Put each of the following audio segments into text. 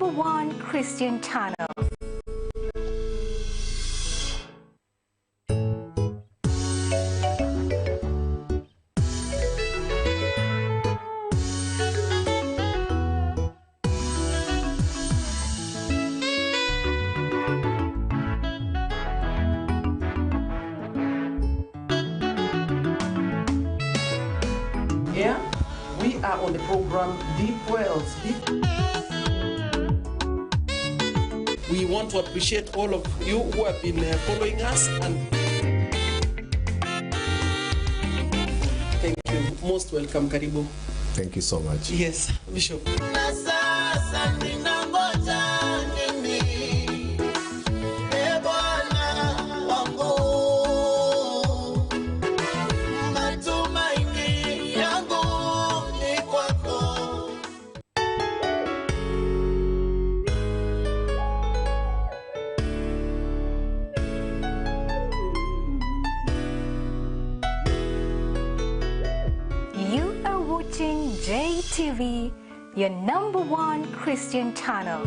#1 Christian channel. Here we are on the program Deep Wells. We want to appreciate all of you who have been following us, and thank you. Most welcome, Karibu. Thank you so much. Yes, Bishop. You are watching Jtv, your #1 Christian channel.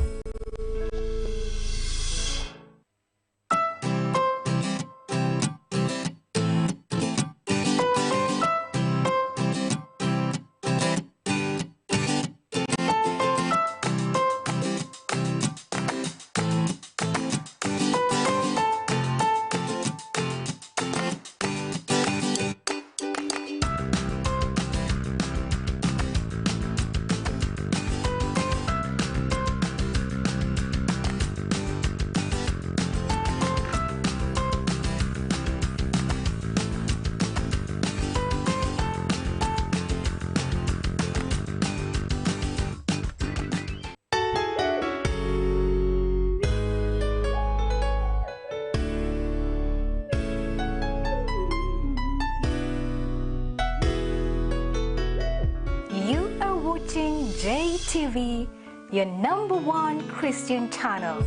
You are watching Jtv, your #1 Christian channel.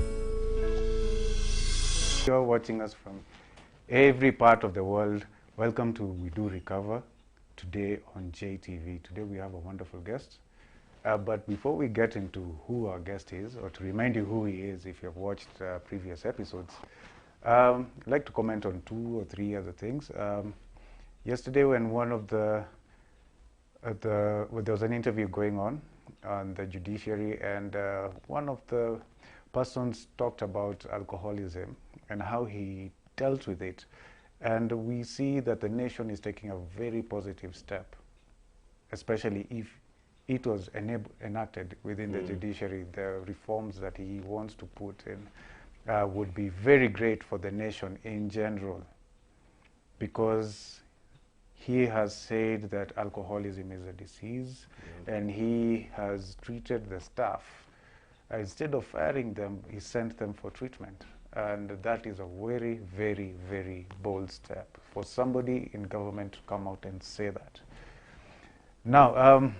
You're watching us from every part of the world. Welcome to We Do Recover today on Jtv. Today we have a wonderful guest. But before we get into who our guest is, or to remind you who he is if you've watched previous episodes, I'd like to comment on 2 or 3 other things. Yesterday when there was an interview going on the judiciary, and one of the persons talked about alcoholism and how he dealt with it. And we see that the nation is taking a very positive step, especially if it was enacted within the judiciary. The reforms that he wants to put in would be very great for the nation in general, because he has said that alcoholism is a disease, and he has treated the staff. Instead of firing them, he sent them for treatment. And that is a very, very, very bold step for somebody in government to come out and say that. Now,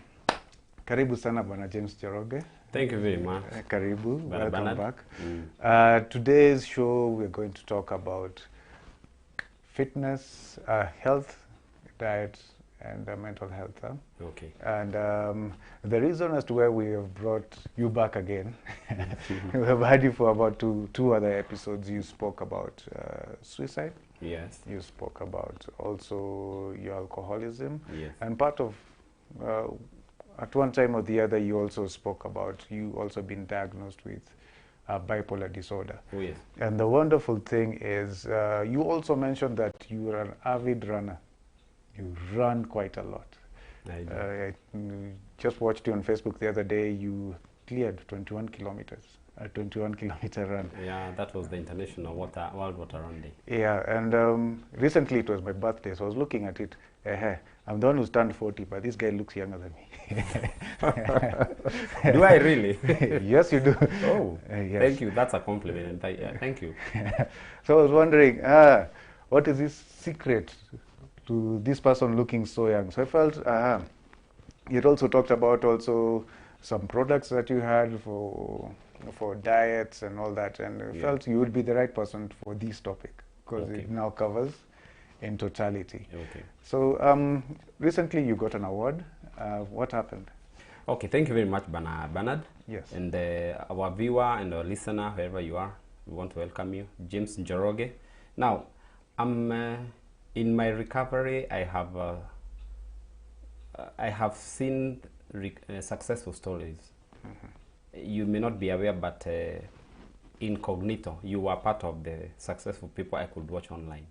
karibu sana Bwana James Njoroge. Thank you very much. Karibu, welcome back. Today's show we're going to talk about fitness, health, diet, and mental health. Okay. And the reason as to why we have brought you back again, we have had you for about two other episodes. You spoke about suicide. Yes. You spoke about also your alcoholism. Yes. And part of, at one time or the other, you also spoke about you also been diagnosed with bipolar disorder. Oh, yes. And the wonderful thing is, you also mentioned that you are an avid runner. You run quite a lot. I just watched you on Facebook the other day. You cleared 21 kilometers, a 21-kilometer run. Yeah, that was the International World Water Run Day. Yeah, and recently it was my birthday, so I was looking at it. I'm the one who's turned 40, but this guy looks younger than me. Do I really? Yes, you do. Oh, yes. Thank you. That's a compliment. Thank you. So I was wondering, what is this secret to this person looking so young? So I felt you'd also talked about also some products that you had for diets and all that, and I felt you would be the right person for this topic, because it now covers in totality. Okay. So recently you got an award. What happened? Okay, thank you very much, Bernard. Yes. And our viewer and our listener, wherever you are, we want to welcome you. James Njoroge. Now, I'm in my recovery. I have seen successful stories. You may not be aware, but incognito, you were part of the successful people I could watch online.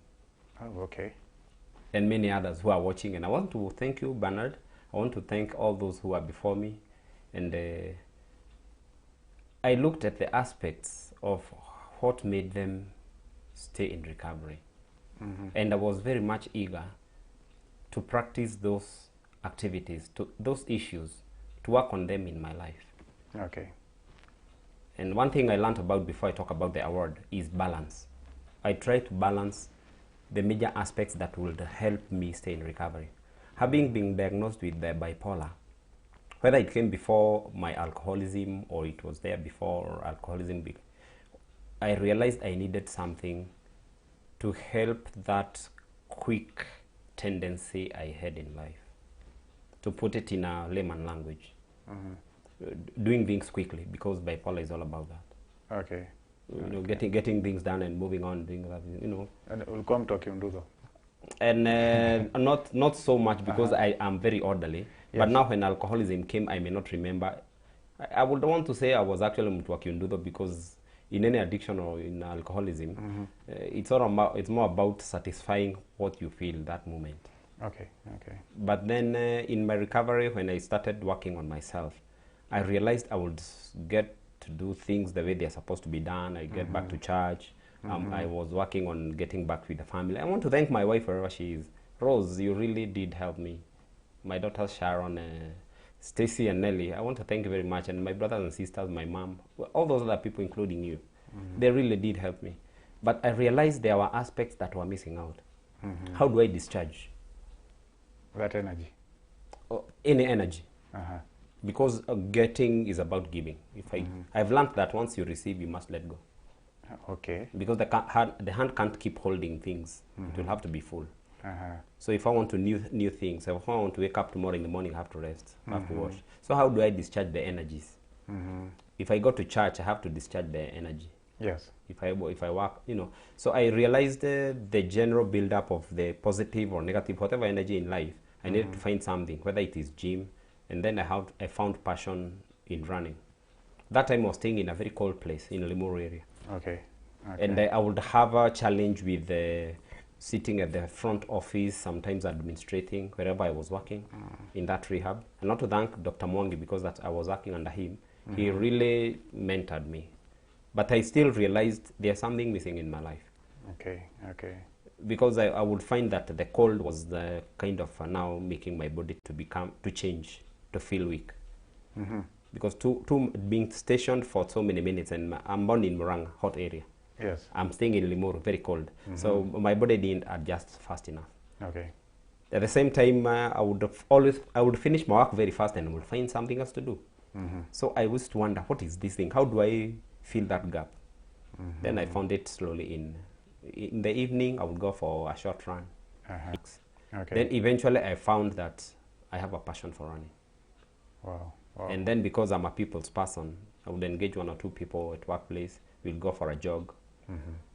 Oh, okay. And many others who are watching. And I want to thank you, Bernard. I want to thank all those who are before me. And I looked at the aspects of what made them stay in recovery. And I was very much eager to practice those activities, those issues, to work on them in my life. Okay. And one thing I learned about before I talk about the award is balance. I try to balance the major aspects that will help me stay in recovery. Having been diagnosed with the bipolar, whether it came before my alcoholism or it was there before alcoholism, I realized I needed something to help that quick tendency I had in life. To put it in a layman language, doing things quickly, because bipolar is all about that. Okay. You know, getting things done and moving on, doing that, you know. And we'll come to Kiunduzo. And not so much, because I am very orderly. Yes. But now when alcoholism came, I may not remember. I would want to say I was actually mtu wa Kiunduzo, because in any addiction or in alcoholism, it's more about satisfying what you feel that moment. Okay, okay. But then in my recovery, when I started working on myself, I realized I would get to do things the way they're supposed to be done. I get back to church. I was working on getting back with the family. I want to thank my wife wherever she is. Rose, you really did help me. My daughters Sharon, Stacy and Nelly, I want to thank you very much. And my brothers and sisters, my mom, all those other people, including you, they really did help me. But I realized there were aspects that were missing out. How do I discharge That energy. any energy? Because Getting is about giving. I've learned that once you receive, you must let go. Okay. Because the hand can't keep holding things. It will have to be full. So if I want to new things, if I want to wake up tomorrow in the morning, I have to rest, I have to wash. So how do I discharge the energies? If I go to church, I have to discharge the energy. Yes. If I work, you know. So I realized the general build-up of the positive or negative, whatever energy in life, I needed to find something, whether it is gym, and then I found passion in running. That time I was staying in a very cold place in Limuru area. Okay. And I would have a challenge with sitting at the front office, sometimes administrating, wherever I was working in that rehab. And not to thank Dr. Mwangi, because that I was working under him. He really mentored me. But I still realized there's something missing in my life. Okay, okay. Because I would find that the cold was the kind of now making my body to change, to feel weak. Because being stationed for so many minutes, and I'm born in Muranga, hot area. Yes. I'm staying in Limuru, very cold. So my body didn't adjust fast enough. Okay. At the same time, I would finish my work very fast and would find something else to do. So I used to wonder, what is this thing? How do I fill that gap? Then I found it slowly in the evening. I would go for a short run. Okay. Then eventually I found that I have a passion for running. Wow. Wow. And then because I'm a people's person, I would engage one or two people at workplace. We'll go for a jog.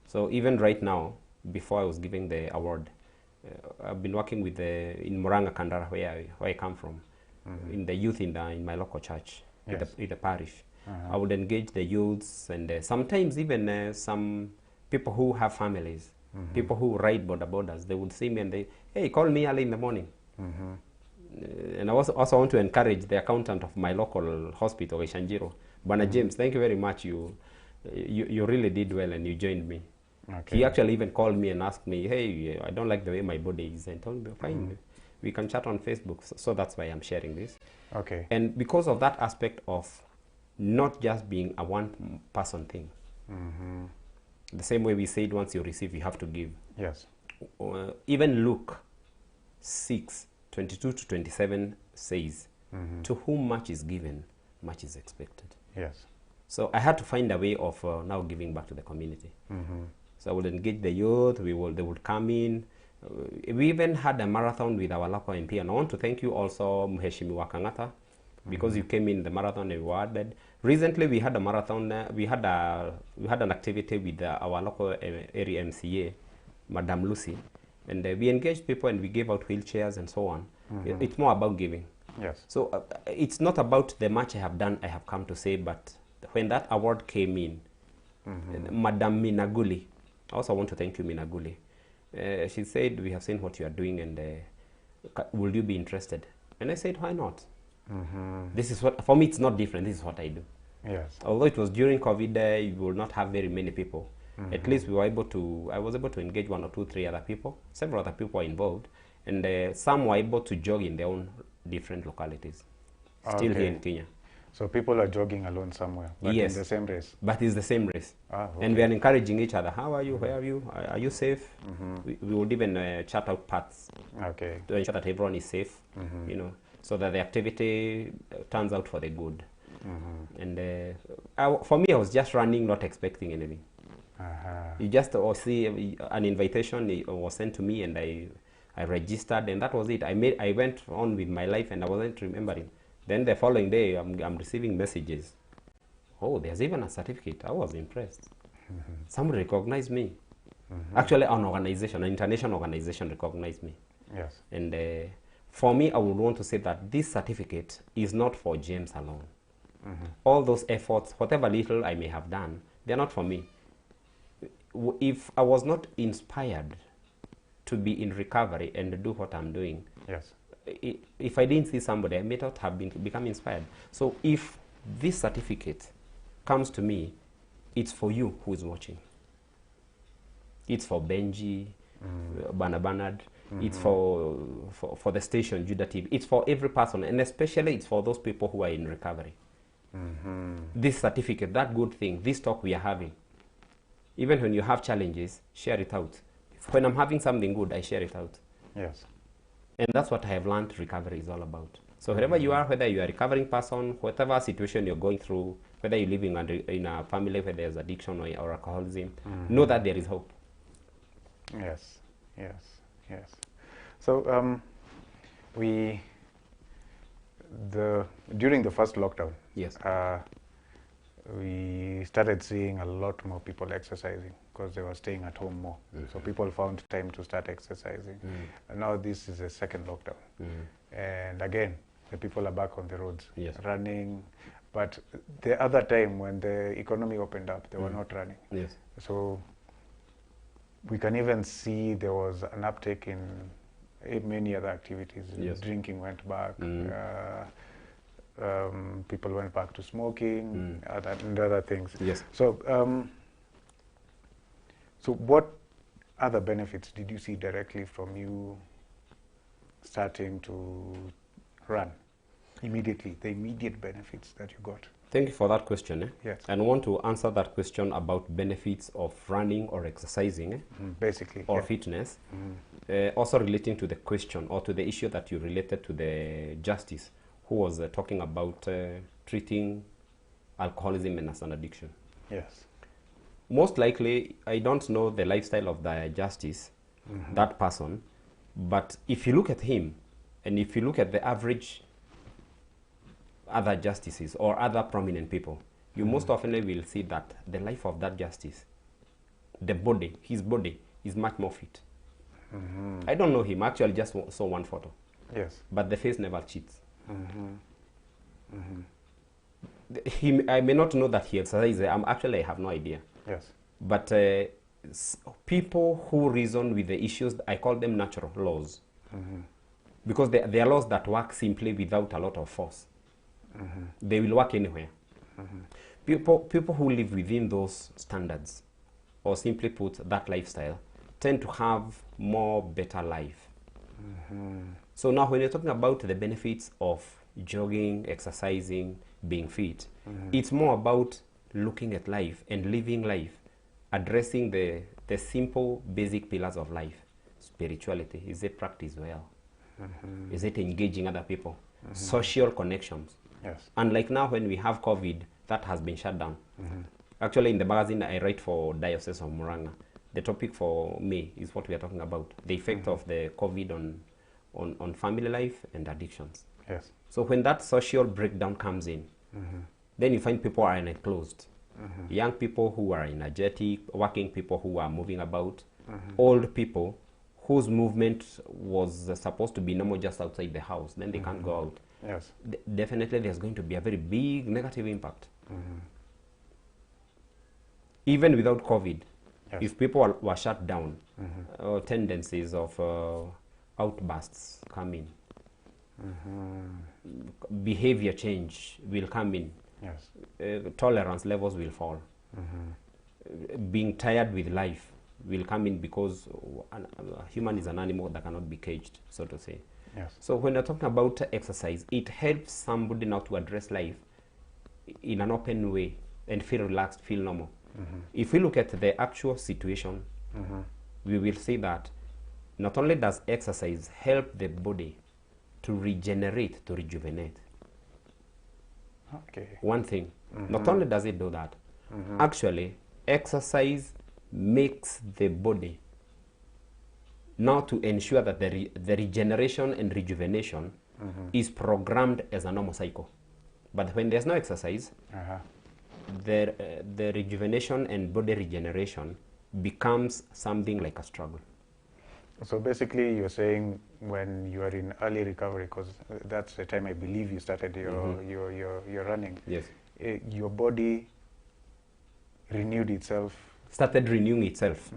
So even right now, before I was giving the award, I've been working with in Muranga Kandara, where I come from, in the youth in my local church, Yes. in the parish. I would engage the youths, and sometimes even some people who have families, people who ride borders. They would see me and hey, call me early in the morning. And I also want to encourage the accountant of my local hospital, Ishanjiro, Bwana James. Thank you very much. You really did well, and you joined me. Okay. He actually even called me and asked me, hey, I don't like the way my body is. And told me, fine, we can chat on Facebook. So that's why I'm sharing this. Okay. And because of that aspect of not just being a one-person thing, the same way we said, once you receive, you have to give. Yes. Even Luke 6:22 to 27 says, to whom much is given, much is expected. Yes. So I had to find a way of now giving back to the community. So I would engage the youth. They would come in. We even had a marathon with our local MP, and I want to thank you also, Mheshimiwa Kangata, because you came in the marathon and rewarded. Recently, we had a marathon. We had an activity with our local area MCA, Madam Lucy, and we engaged people and we gave out wheelchairs and so on. It's more about giving. Yes. So it's not about the much I have done, I have come to say, but when that award came in, Madam Minaguli, I also want to thank you, Minaguli. She said, we have seen what you are doing and will you be interested? And I said, why not? This is what, for me, it's not different. This is what I do. Yes. Although it was during COVID, you will not have very many people. At least we were able to, I was able to engage 1 or 2, 3 other people. Several other people were involved. And some were able to jog in their own different localities. Still here in Kenya. So people are jogging alone somewhere, but yes, in the same race. But it's the same race. Okay. And we are encouraging each other. How are you? Where are you? Are you safe? We would even chart out paths to ensure that everyone is safe, you know, so that the activity turns out for the good. And for me, I was just running, not expecting anything. You just see an invitation was sent to me, and I registered, and that was it. I went on with my life, and I wasn't remembering. Then the following day, I'm receiving messages. Oh, there's even a certificate. I was impressed. Somebody recognized me. Actually, an organization, an international organization recognized me. Yes. And for me, I would want to say that this certificate is not for James alone. All those efforts, whatever little I may have done, they're not for me. If I was not inspired to be in recovery and do what I'm doing, yes, if I didn't see somebody, I may not have become inspired. So if this certificate comes to me, it's for you who is watching. It's for Benji, Bernard. It's for the station, Judah TV. It's for every person, and especially it's for those people who are in recovery. This certificate, that good thing, this talk we are having, even when you have challenges, share it out. When I'm having something good, I share it out. Yes. And that's what I have learned recovery is all about. So wherever you are, whether you are a recovering person, whatever situation you're going through, whether you're living in a family where there's addiction or alcoholism, know that there is hope. Yes, yes, yes. So during the first lockdown, yes, we started seeing a lot more people exercising because they were staying at home more. So people found time to start exercising. And now this is the second lockdown. And again, the people are back on the roads, yes, running. But the other time when the economy opened up, they were not running. Yes. So we can even see there was an uptake in many other activities. Yes. Drinking went back. People went back to smoking and other things. Yes. So, so what other benefits did you see directly from you starting to run? Immediately, the immediate benefits that you got. Thank you for that question. Yes. And I want to answer that question about benefits of running or exercising, basically, or fitness. Also relating to the question or to the issue that you related to the justice, who was talking about treating alcoholism as an addiction. Yes. Most likely, I don't know the lifestyle of the justice, that person, but if you look at him, and if you look at the average other justices or other prominent people, you most often will see that the life of that justice, the body, his body, is much more fit. I don't know him, I actually just saw one photo. Yes. But the face never cheats. I may not know that he exercises. I have no idea. Yes. But people who reason with the issues, I call them natural laws. Because they are laws that work simply without a lot of force. They will work anywhere. People who live within those standards, or simply put, that lifestyle, tend to have more better life. So now when you're talking about the benefits of jogging, exercising, being fit, it's more about looking at life and living life, addressing the simple basic pillars of life. Spirituality, is it practiced well? Is it engaging other people? Social connections. Yes. Unlike now when we have COVID, that has been shut down. Actually, in the magazine I write for Diocese of Muranga, the topic for me is what we are talking about, the effect of the COVID on family life and addictions. Yes. So when that social breakdown comes in, then you find people are enclosed. Young people who are energetic, working people who are moving about, old people whose movement was supposed to be normal just outside the house, then they can't go out. Yes. Definitely there's going to be a very big negative impact. Even without COVID, Yes. if people were shut down, tendencies of outbursts come in. Behavior change will come in. Yes. Tolerance levels will fall. Being tired with life will come in because a human is an animal that cannot be caged, so to say. Yes. So when you're talking about exercise, it helps somebody now to address life in an open way and feel relaxed, feel normal. If we look at the actual situation, we will see that not only does exercise help the body to regenerate, to rejuvenate. Okay. One thing, not only does it do that, actually, exercise makes the body now to ensure that the regeneration and rejuvenation is programmed as a normal cycle. But when there's no exercise, the rejuvenation and body regeneration becomes something like a struggle. So basically, you're saying when you are in early recovery, because that's the time I believe you started your running. Yes. Your body renewed itself. Started renewing itself.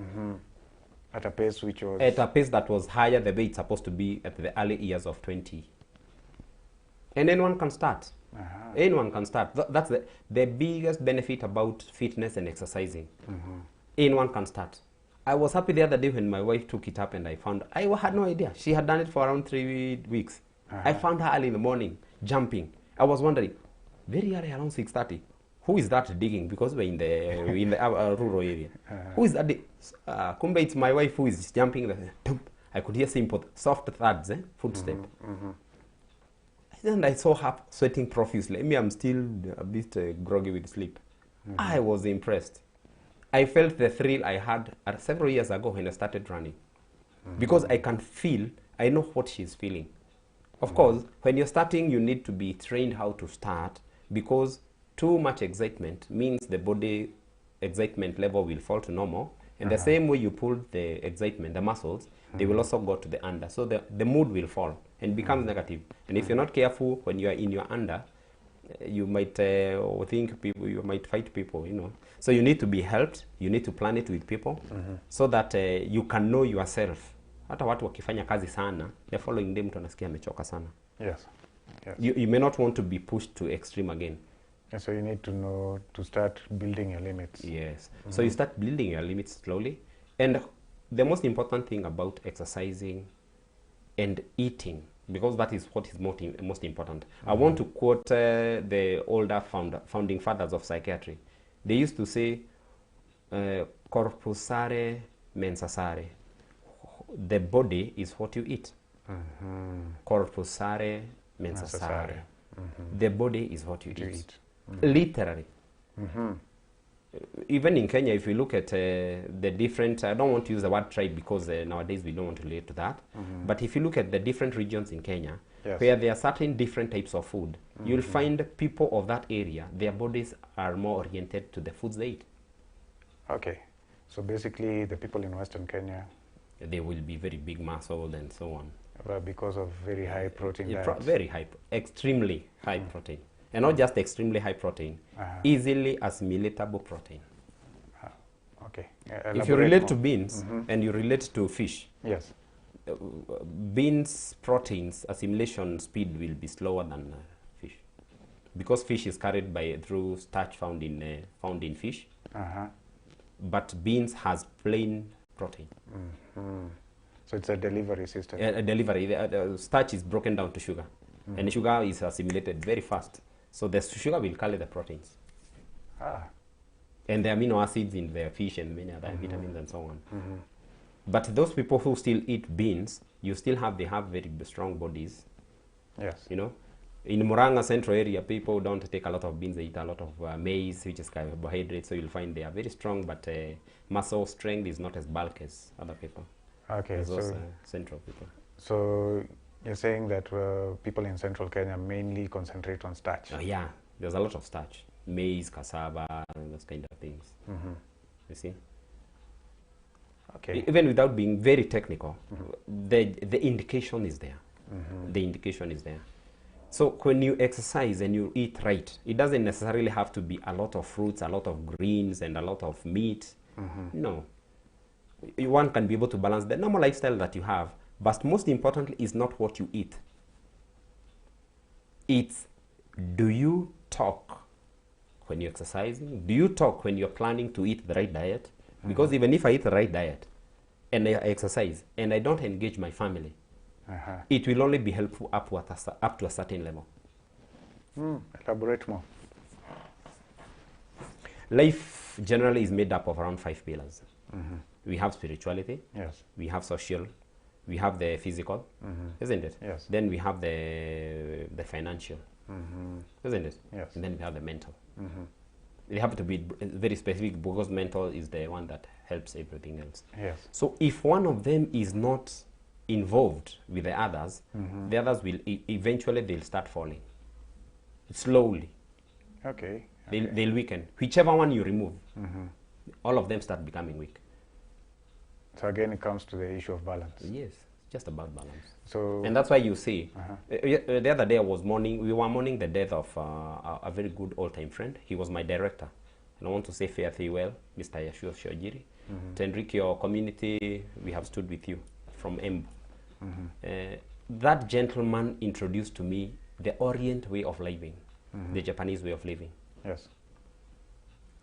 At a pace which was... At a pace that was higher the way it's supposed to be at the early years of 20. And anyone can start. Anyone can start. That's the biggest benefit about fitness and exercising. Anyone can start. I was happy the other day when my wife took it up and I found, I had no idea. She had done it for around 3 weeks. I found her early in the morning, jumping. I was wondering, very early, around 6:30, who is that digging? Because we're in the rural area. Who is that? Kumbe, it's my wife who is jumping. I could hear simple, soft thuds, footstep. And I saw her sweating profusely. Me, I'm still a bit groggy with sleep. I was impressed. I felt the thrill I had several years ago when I started running. Because I can feel, I know what she's feeling. Of course, when you're starting, you need to be trained how to start, because too much excitement means the body excitement level will fall to normal. And the same way you pull the excitement, the muscles, they will also go to the under. So the mood will fall and becomes negative. And if you're not careful when you are in your under, you might think people, you might fight people, you know. So you need to be helped, you need to plan it with people, so that you can know yourself. Hata watu wakifanya kazi sana, the following day mtu anasikia amechoka sana. Yes. You may not want to be pushed to extreme again. And so you need to know to start building your limits. Yes. So you start building your limits slowly. And the most important thing about exercising and eating, because that is what is most important. I want to quote the older founding fathers of psychiatry. They used to say, corpus sare mensa sare. The body is what you eat. Corpus sare mensa sare. The body is what you eat. Literally. Even in Kenya, if you look at the different, I don't want to use the word tribe because nowadays we don't want to relate to that. But if you look at the different regions in Kenya, where there are certain different types of food, you'll find people of that area, their bodies are more oriented to the foods they eat. Okay. So basically, the people in Western Kenya, they will be very big muscled and so on. Because of very high protein diets. Very high, extremely high protein. And not just extremely high protein, easily assimilatable protein. Okay. If you relate to beans and you relate to fish, yes, beans proteins assimilation speed will be slower than fish, because fish is carried through starch found in fish, but beans has plain protein. So it's a delivery system. A delivery. The starch is broken down to sugar, and the sugar is assimilated very fast. So the sugar will carry the proteins. And the amino acids in the fish and many other vitamins and so on. But those people who still eat beans, they have very strong bodies. Yes. You know, in Murang'a central area, people don't take a lot of beans. They eat a lot of maize, which is carbohydrate. So you'll find they are very strong, but muscle strength is not as bulky as other people. Okay. As those central people. So You're saying that people in central Kenya mainly concentrate on starch. Yeah, there's a lot of starch. Maize, cassava, and those kind of things. You see? Okay. Even without being very technical, the indication is there. The indication is there. So when you exercise and you eat right, it doesn't necessarily have to be a lot of fruits, a lot of greens, and a lot of meat. No. One can be able to balance the normal lifestyle that you have, but most importantly is not what you eat. It's, do you talk when you're exercising? Do you talk when you're planning to eat the right diet? Because even if I eat the right diet and I exercise and I don't engage my family, it will only be helpful up to a certain level. Elaborate more. Life generally is made up of around 5 pillars. We have spirituality, Yes. we have social, we have the physical, isn't it? Yes. Then we have the financial, isn't it? Yes. And then we have the mental. They have to be very specific because mental is the one that helps everything else. Yes. So if one of them is not involved with the others will eventually they'll start falling slowly. Okay. They'll weaken. Whichever one you remove, all of them start becoming weak. So again, it comes to the issue of balance. Yes, just about balance. So, And that's why you see, the other day we were mourning the death of a very good old-time friend. He was my director. And I want to say fare thee well, Mr. Yashua Shojiri. To enrich your community, we have stood with you from Embu. That gentleman introduced to me the Orient way of living, the Japanese way of living. yes.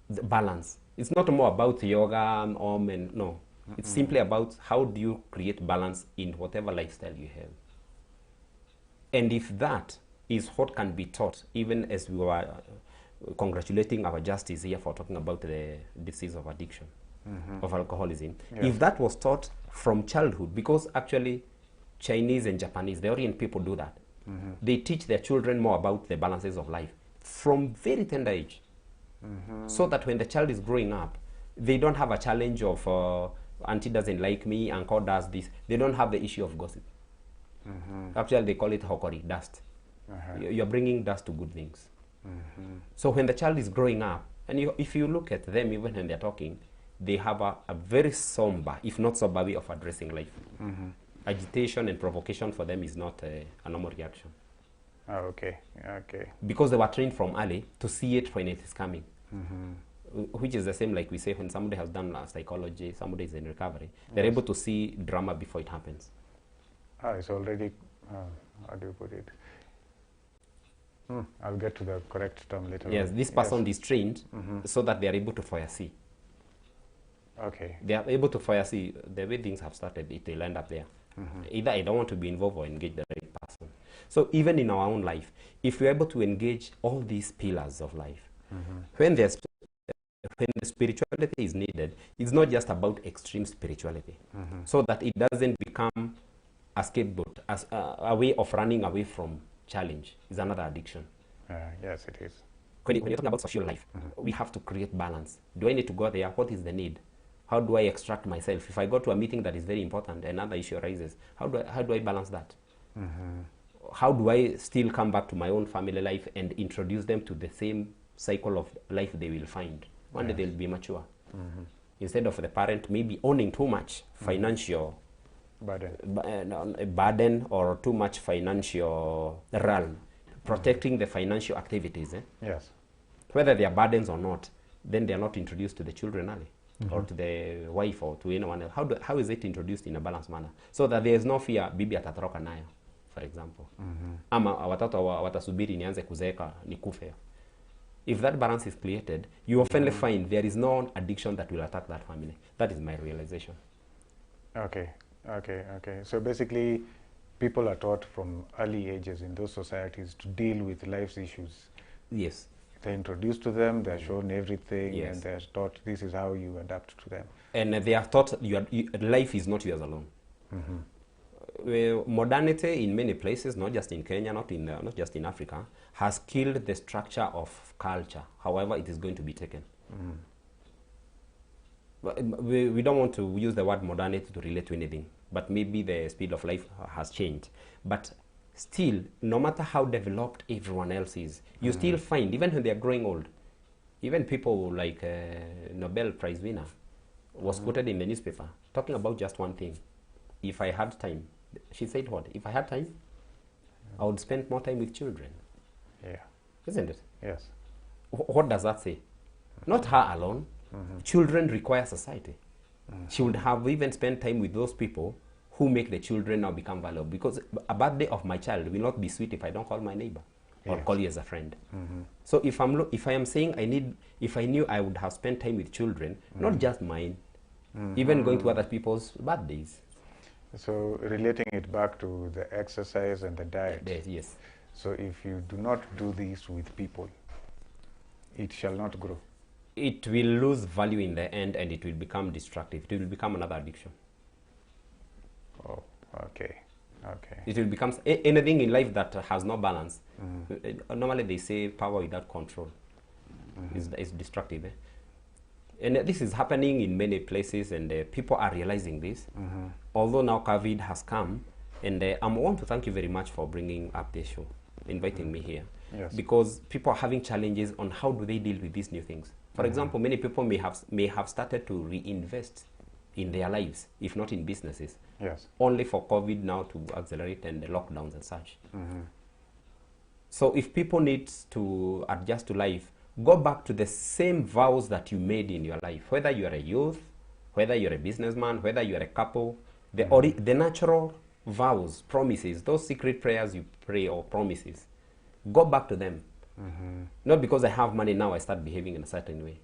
The balance. It's not more about yoga and and no. It's simply about how do you create balance in whatever lifestyle you have. And if that is what can be taught, even as we were congratulating our justice here for talking about the disease of addiction, of alcoholism, Yes. if that was taught from childhood, because actually Chinese and Japanese, the Orient people do that. They teach their children more about the balances of life from very tender age. So that when the child is growing up, they don't have a challenge of auntie doesn't like me, uncle does this. They don't have the issue of gossip. Actually, they call it hokori, dust. You're bringing dust to good things. So when the child is growing up, and if you look at them, even when they're talking, they have a very somber, if not sober way of addressing life. Agitation and provocation for them is not a normal reaction. Oh, okay. Okay. Because they were trained from early to see it when it is coming. Which is the same like we say when somebody has done psychology, somebody is in recovery, they're able to see drama before it happens. It's already, how do you put it? I'll get to the correct term later. Yes, on. this person is trained so that they are able to foresee. Okay. They are able to foresee the way things have started, it will end up there. Either I don't want to be involved or engage the right person. So even in our own life, if we're able to engage all these pillars of life, when the spirituality is needed, it's not just about extreme spirituality, so that it doesn't become a scapegoat, as a way of running away from challenge. Is another addiction. Yes, it is. When you're talking about social life, we have to create balance. Do I need to go there? What is the need? How do I extract myself? If I go to a meeting that is very important, another issue arises. How do I balance that? How do I still come back to my own family life and introduce them to the same cycle of life they will find? One day they'll be mature. Instead of the parent maybe owning too much financial burden or too much financial realm, protecting the financial activities. Yes. Whether they are burdens or not, then they are not introduced to the children early, or to the wife or to anyone else. How is it introduced in a balanced manner? So that there is no fear, bibi atatoroka nayo, for example. Ama watoto watasubiri nianze kuzeeka nikufe. If that balance is created, you often find there is no addiction that will attack that family. That is my realization. Okay. So basically, people are taught from early ages in those societies to deal with life's issues. Yes. They're introduced to them, they're shown everything, Yes. and they're taught this is how you adapt to them. And they are taught life is not yours alone. Modernity in many places, not just in Kenya, not just in Africa, has killed the structure of culture. However, it is going to be taken. We don't want to use the word modernity to relate to anything, but maybe the speed of life has changed. But still, no matter how developed everyone else is, you still find, even when they are growing old, even people like Nobel Prize winner was quoted in the newspaper talking about just one thing. If I had time, she said what? If I had time, I would spend more time with children. Yeah. Isn't it? Yes. What does that say? Not her alone. Children require society. She would have even spent time with those people who make the children now become valuable. Because a birthday of my child will not be sweet if I don't call my neighbor or Yes. call you as a friend. So if I am saying if I knew I would have spent time with children, not just mine, even going to other people's birthdays. So relating it back to the exercise and the diet. Yes. So if you do not do this with people, it shall not grow. It will lose value in the end, and it will become destructive. It will become another addiction. Oh, okay. Okay. It will become anything in life that has no balance. Normally they say power without control is destructive. And this is happening in many places, and people are realizing this. Although now COVID has come, and I want to thank you very much for bringing up this show, inviting me here. Yes. Because people are having challenges on how do they deal with these new things. For example, many people may have started to reinvest in their lives, if not in businesses. Yes. Only for COVID now to accelerate and the lockdowns and such. So if people need to adjust to life, go back to the same vows that you made in your life, whether you are a youth, whether you're a businessman, whether you're a couple, the natural vows, promises, those secret prayers you pray or promises, go back to them. Not because I have money now I start behaving in a certain way.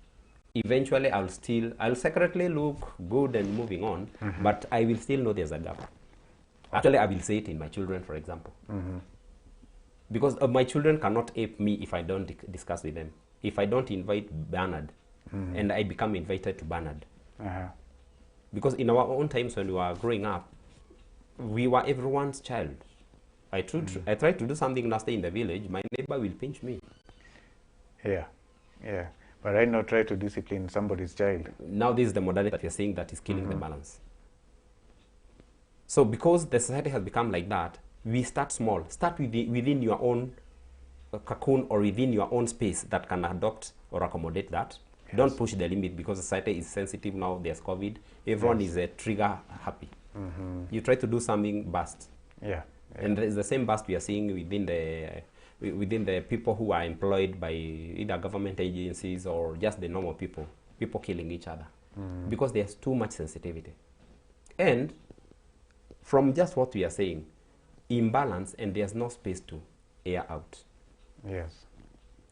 Eventually I'll secretly look good and moving on, but I will still know there's a gap. Actually, I will say it in my children, for example. Because my children cannot ape me if I don't discuss with them. If I don't invite Bernard, and I become invited to Bernard. Because in our own times when we were growing up, we were everyone's child. I tried to do something nasty in the village, my neighbor will pinch me. Yeah. Yeah. But I not try to discipline somebody's child. Now this is the modernity that you're saying that is killing the balance. So because the society has become like that, we start small. Start within your own cocoon or within your own space that can adopt or accommodate that. Yes. Don't push the limit because society is sensitive now. There's COVID. Everyone is trigger happy. You try to do something burst. Yeah. And it's the same burst we are seeing within the people who are employed by either government agencies or just the normal people killing each other. Because there's too much sensitivity. And from just what we are saying, imbalance, and there's no space to air out. Yes.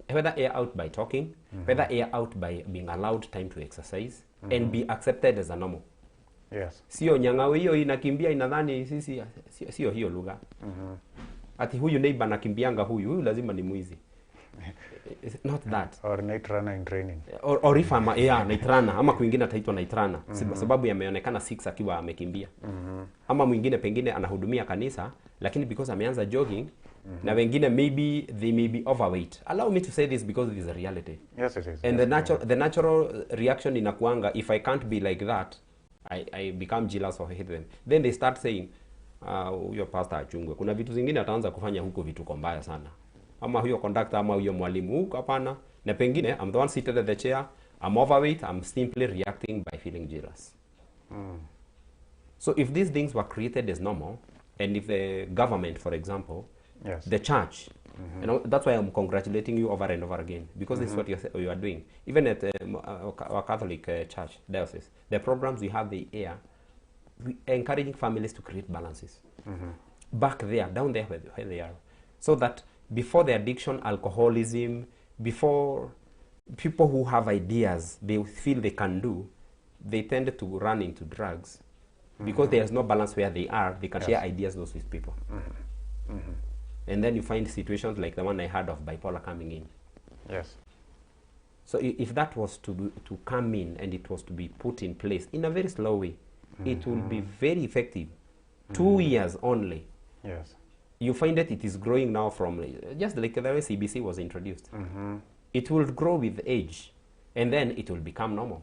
Whether air out by talking, whether air out by being allowed time to exercise and be accepted as a normal. Yes. Sio nyang'au hiyo inakimbia inadhani sisi sio hiyo lugha. Ati huyu neighbor nakimbianga huyu lazima ni mwizi. It's not that. Or night runner in training. Or if I'm night runner ama kwingine ataitwa night runner sababu yameonekana 6 akiwa amekimbia. Ama mwingine pengine anahudumia kanisa lakini because ameanza jogging na wengine maybe they may be overweight. Allow me to say this because it is a reality. Yes, it is. And yes, the natural reaction inakuanga, if I can't be like that, I become jealous or hate them. Then they start saying, huyo pastor achungwe. Kuna vitu zingine ataanza kufanya huko vituko mbaya sana. Ama huyo conductor ama huyo mwalimu huko hapana. Na pengine I'm the one seated at the chair, I'm overweight, I'm simply reacting by feeling jealous. So if these things were created as normal, and if the government, for example, yes, the church, and that's why I'm congratulating you over and over again, because this is what you are doing. Even at our Catholic church diocese, the programs we have, we encouraging families to create balances. Back there, down there where they are. So that before the addiction, alcoholism, before people who have ideas, they feel they can do, they tend to run into drugs. Because there's no balance where they are, they can share ideas those with people. And then you find situations like the one I had of bipolar coming in. Yes. So if that was to come in and it was to be put in place in a very slow way, it will be very effective. 2 years only. Yes. You find that it is growing now from, just like the way CBC was introduced. It will grow with age, and then it will become normal.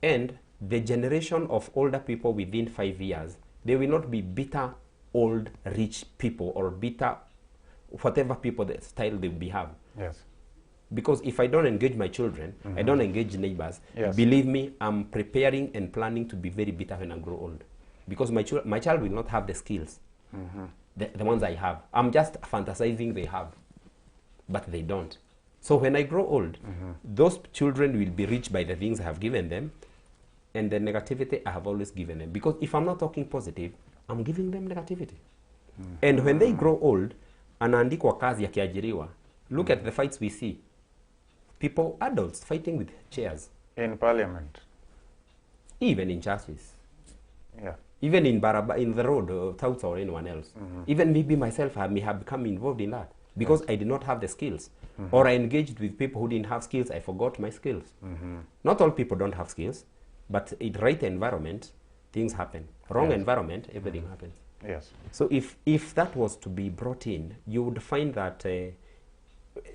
And the generation of older people within 5 years, they will not be bitter, old, rich people or bitter, whatever people, the style they will have. Yes. Because if I don't engage my children, I don't engage neighbors, Yes. believe me, I'm preparing and planning to be very bitter when I grow old. Because my child will not have the skills, the ones I have. I'm just fantasizing they have, but they don't. So when I grow old, those children will be rich by the things I have given them and the negativity I have always given them. Because if I'm not talking positive, I'm giving them negativity. And when they grow old, anaandikwa kazi akiajiriwa, look at the fights we see. People, adults, fighting with chairs. In parliament. Even in churches. Yeah. Even in the road, Touts or anyone else. Even maybe myself, I may have become involved in that because I did not have the skills. Or I engaged with people who didn't have skills, I forgot my skills. Not all people don't have skills, but in the right environment, things happen. Wrong environment, everything happens. Yes. So if that was to be brought in, you would find that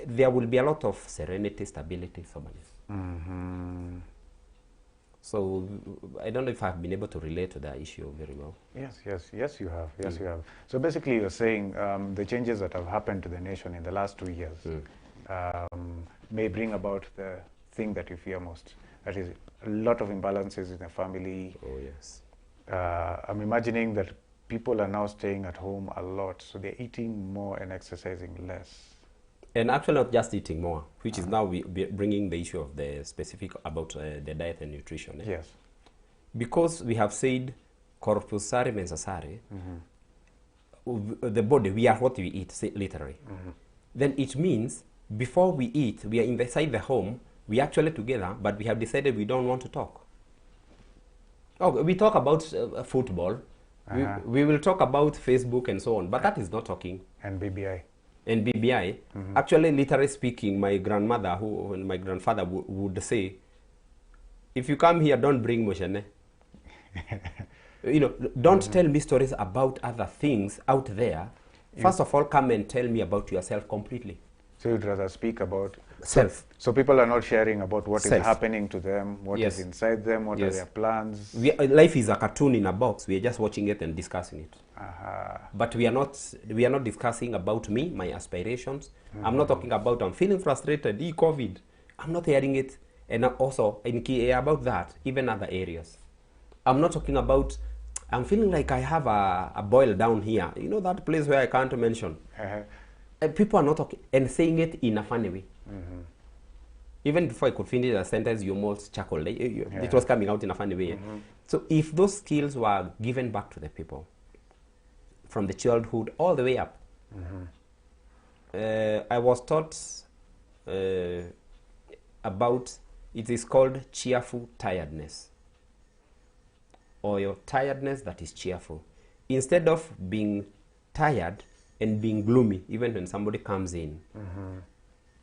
there will be a lot of serenity, stability, soberness. So I don't know if I've been able to relate to that issue very well. Yes, you have. Yes, you have. So basically, you're saying the changes that have happened to the nation in the last 2 years may bring about the thing that you fear most. That is a lot of imbalances in the family. Oh, yes. I'm imagining that people are now staying at home a lot, so they're eating more and exercising less. And actually not just eating more, which is now bringing the issue of the specific about the diet and nutrition. Yes. Because we have said corpusare mensasare, the body, we are what we eat, literally. Then it means before we eat, we are inside the home, we are actually together, but we have decided we don't want to talk. Oh, we talk about football, we will talk about Facebook and so on, but that is not talking. And BBI. And BBI, actually, literally speaking, my grandmother and my grandfather would say, if you come here, don't bring moshene. You know, don't tell me stories about other things out there. First of all, come and tell me about yourself completely. So you'd rather speak about self. So people are not sharing about what is Self. happening to them, what is inside them, what are their plans. Life is a cartoon in a box. We are just watching it and discussing it. But we are not discussing about me, my aspirations. I'm not talking about I'm feeling frustrated, COVID. I'm not hearing it. And also about that, even other areas. I'm not talking about I'm feeling like I have a boil down here. You know that place where I can't mention. People are not talking and saying it in a funny way. Even before I could finish the sentence, you almost chuckled. It was coming out in a funny way. So if those skills were given back to the people, from the childhood all the way up, I was taught about, it is called cheerful tiredness, or your tiredness that is cheerful. Instead of being tired and being gloomy, even when somebody comes in,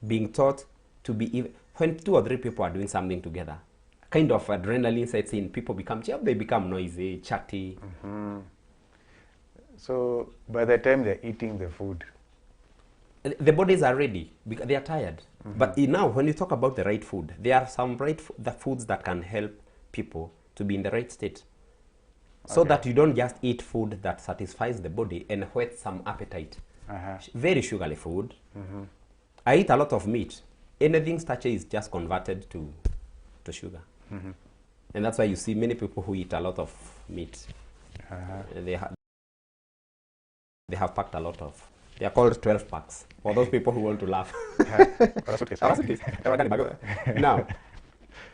being taught to be, when 2 or 3 people are doing something together, kind of adrenaline sets in, people become cheerful, they become noisy, chatty. So by the time they're eating the food, the bodies are ready because they are tired. But now, when you talk about the right food, there are some the foods that can help people to be in the right state, so that you don't just eat food that satisfies the body and whets some appetite. Very sugary food. I eat a lot of meat. Anything starchy is just converted to sugar, and that's why you see many people who eat a lot of meat. They have packed a lot of. They are called 12 packs for those people who want to laugh. Now,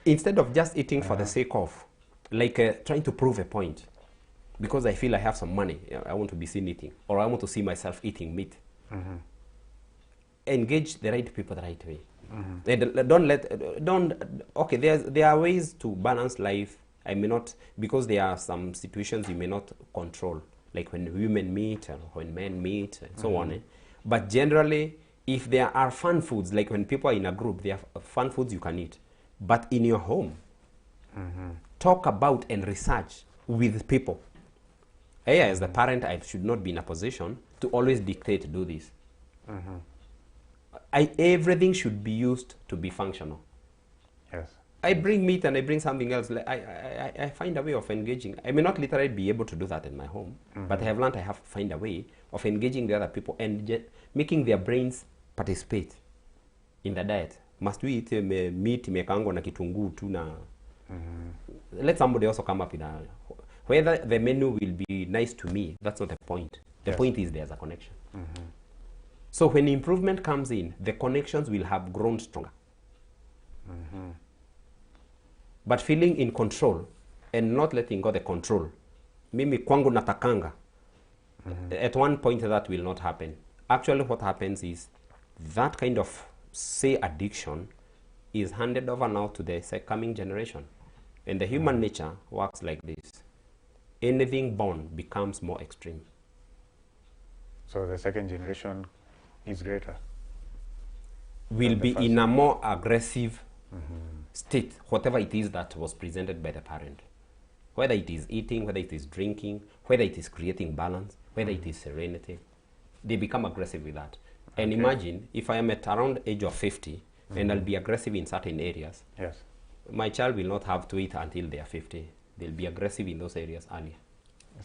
instead of just eating for the sake of, like trying to prove a point, because I feel I have some money, I want to be seen eating, or I want to see myself eating meat. Engage the right people the right way. Okay, there are ways to balance life. I may not, because there are some situations you may not control, like when women meet and when men meet and so on. But generally, if there are fun foods, like when people are in a group, there are fun foods you can eat. But in your home, talk about and research with people. As the parent, I should not be in a position to always dictate, do this. Everything should be used to be functional. Yes. I bring meat and I bring something else. I I find a way of engaging. I may not literally be able to do that in my home, but I have learned I have to find a way of engaging the other people and making their brains participate in the diet. Must we eat meat imekaangwa na kitunguu tu na let somebody also come up with a, whether the menu will be nice to me, that's not the point. The point is there's a connection. So when improvement comes in, the connections will have grown stronger. But feeling in control and not letting go the control, mimi kwangu natakanga, at one point that will not happen. Actually what happens is that kind of, say, addiction is handed over now to the coming generation. And the human nature works like this. Anything born becomes more extreme. So the second generation is greater? Will be in a more aggressive state, whatever it is that was presented by the parent. Whether it is eating, whether it is drinking, whether it is creating balance, whether it is serenity, they become aggressive with that. And imagine if I am at around age of 50 and I'll be aggressive in certain areas, my child will not have to eat until they are 50. They'll be aggressive in those areas earlier.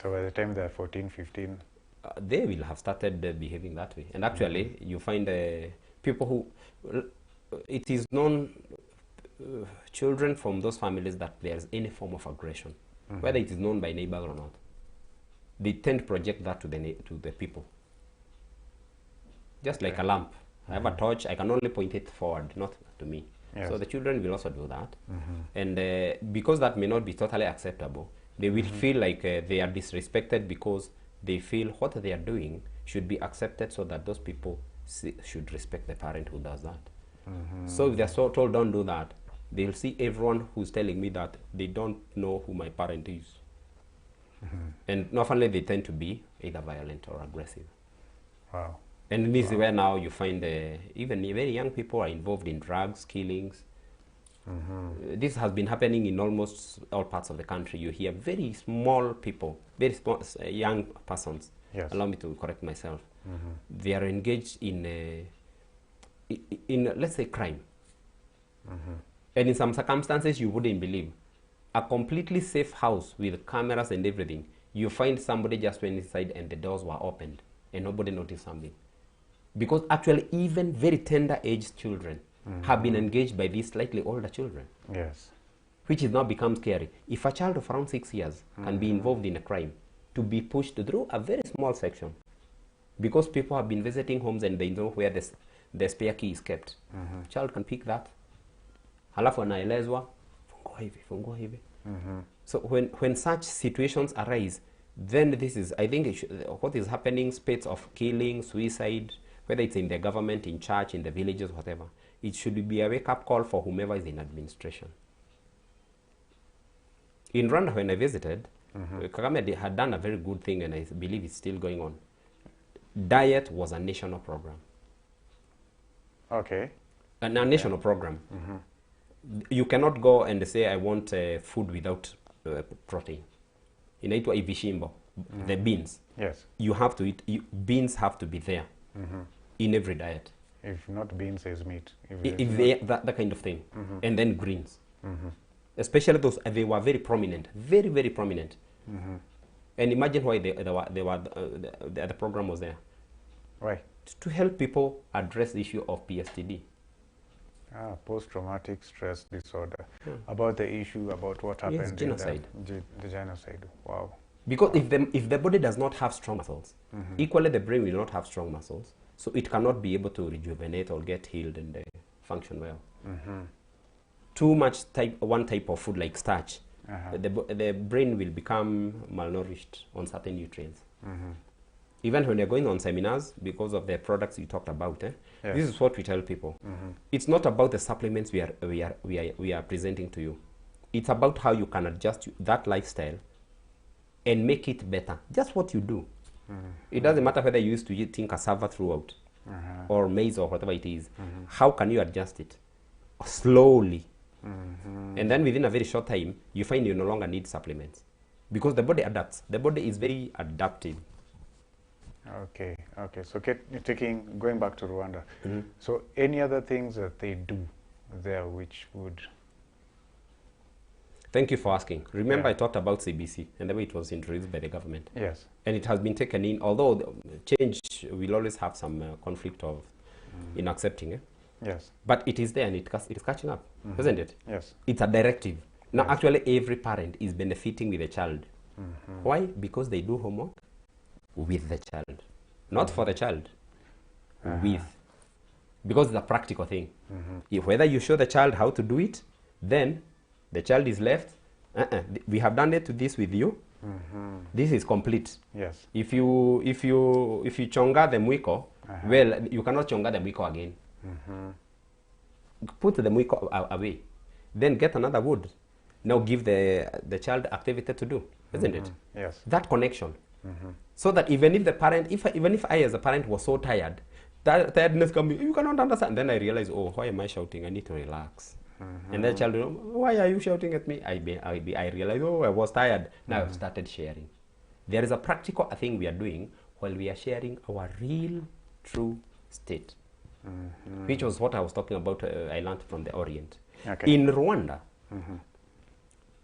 So by the time they're 14, 15? They will have started behaving that way. And actually, you find people who, it is known, children from those families that there's any form of aggression, whether it is known by neighbors or not, they tend to project that to the people. Just like a lamp. I have a torch, I can only point it forward, not to me. So the children will also do that. And because that may not be totally acceptable, they will feel like they are disrespected because they feel what they are doing should be accepted, so that those people should respect the parent who does that. So if they're so told don't do that, they'll see everyone who's telling me that they don't know who my parent is. And not only they tend to be either violent or aggressive. Wow. And this is where now you find even very young people are involved in drugs, killings. This has been happening in almost all parts of the country. You hear very small people, very small, young persons, allow me to correct myself, they are engaged in let's say, crime. And in some circumstances you wouldn't believe. A completely safe house with cameras and everything, you find somebody just went inside and the doors were opened and nobody noticed something. Because actually even very tender aged children have been engaged by these slightly older children. Which is now become scary. If a child of around 6 years can be involved in a crime, to be pushed through a very small section, because people have been visiting homes and they know where the spare key is kept. Child can pick that. Halafu anaelezwa, fungua hivi. So when such situations arise, then this is, I think, what is happening, spates of killing, suicide, whether it's in the government, in church, in the villages, whatever, it should be a wake-up call for whomever is in administration. In Rwanda, when I visited, Kagame had done a very good thing, and I believe it's still going on. Diet was a national program. A national program. You cannot go and say, I want food without protein. Inaitwa ibishimbo, the beans. You have to eat, beans have to be there in every diet. If not beans, is meat. That kind of thing. And then greens. Especially those, they were very prominent, very, very prominent. And imagine why the program was there. Why? To help people address the issue of PSTD. Post-traumatic stress disorder. About the issue, about what happened genocide. in the genocide. Wow. Because if the body does not have strong muscles, equally the brain will not have strong muscles, so it cannot be able to rejuvenate or get healed and function well. Too much one type of food like starch, the brain will become malnourished on certain nutrients. Even when you're going on seminars, because of the products you talked about, this is what we tell people. It's not about the supplements we are presenting to you. It's about how you can adjust that lifestyle and make it better. Just what you do. It doesn't matter whether you used to eating cassava throughout or maize or whatever it is. How can you adjust it? Slowly. And then within a very short time, you find you no longer need supplements. Because the body adapts. The body is very adaptive. Okay. So going back to Rwanda. So any other things that they do there which would... Thank you for asking. Remember, Yeah. I talked about CBC and the way it was introduced by the government. Yes. And it has been taken in, although change will always have some conflict of in accepting it. Yes. But it is there and it is catching up, isn't it? Yes. It's a directive. Now, Yes. actually, every parent is benefiting with the child. Why? Because they do homework with the child. Not for the child, with. Because it's a practical thing. If whether you show the child how to do it, then the child is left, we have done it to this with you. This is complete. Yes. If you chonga the mwiko, well, you cannot chonga the mwiko again. Put the mwiko away. Then get another wood. Now give the child activity to do, isn't it? Yes. That connection. So that even if the parent, even if I as a parent was so tired, that tiredness comes, you cannot understand. Then I realize, oh, why am I shouting? I need to relax. And the child, why are you shouting at me? I realize, oh, I was tired. Now I've started sharing. There is a practical thing we are doing while we are sharing our real, true state, which was what I was talking about. I learned from the Orient. Okay. In Rwanda,